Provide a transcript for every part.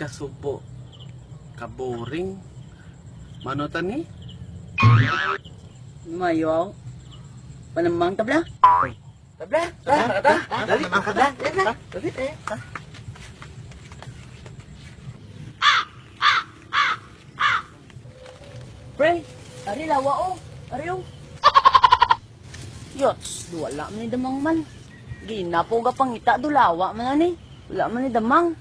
kasubo. Kaboring. Manotan ni? Mayaw. Panamang tabla? Tabla? Dali, tabla. Dali, Pre, ari lawa o. Ari o. Yots, wala man ni damang man. Ginapo ga pangita do lawa man ni. Wala man ni damang.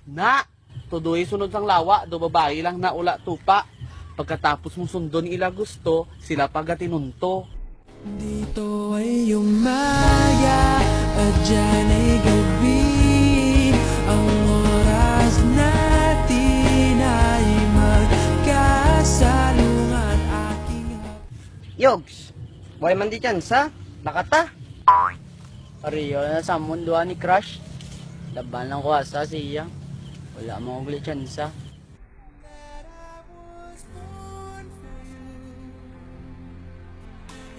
Na, tudoy sunod sang lawa, do babae lang na ula tupa. Pagkatapos mo sundon ila gusto, sila pagatinunto. Dito ay umaya at dyan ay gabi. Ang oras natin ay magkasalungat aking Yogs, buhay man di dyan sa nakata. Ari yun na sa mundo ni Crush. Laban lang ko asa siya. Wala mo ulit tsansa.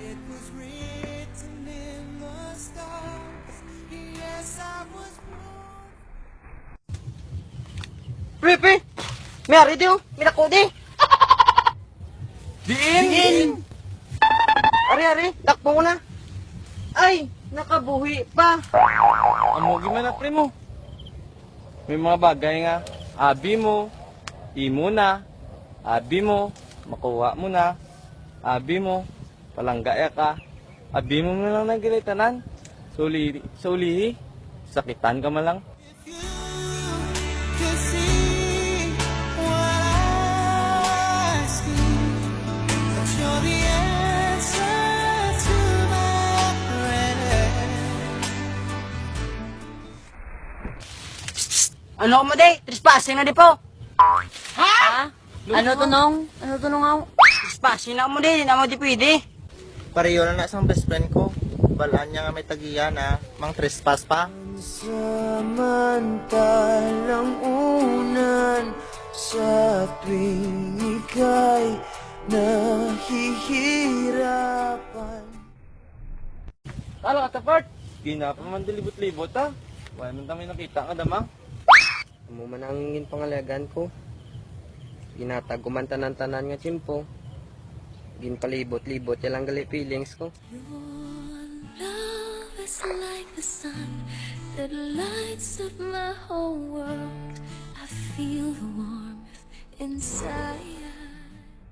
It was written in the stars. Yes, I was born. Pre, may ari di oh, may nakudi. Diin! Ari, takbo ko na. Ay, nakabuhi pa. Amogi man na pre mo. May mga bagay nga, abi mo, imo na, abi mo, makuha mo na, abi mo, palanggaya ka, abi mo na lang nagilitanan. Sulihi, sakitan ka man lang. Could see what I see. You're the answer to my prayer. Ano mo di? Trespassing na di po. Ha? Ano tunong? Ano tunong ako? Trespassing na mo di. Na mo di pwede. Pareho na sang best friend ko. Balaan niya nga may tagiya na mang trespass pa. Samantalang unan sa tuwing ika'y nahihirapan. Tala ka tapart, ginapa man dilibot-libot ha. Wala man kami nakita ka damang. Amo man ang ingin pangalagan ko. Ginataguman tanan-tanan nga tsimpo. Ginpalibot-libot yalang gali feelings ko. Love is like the sun that lights up my whole world. I feel the warmth inside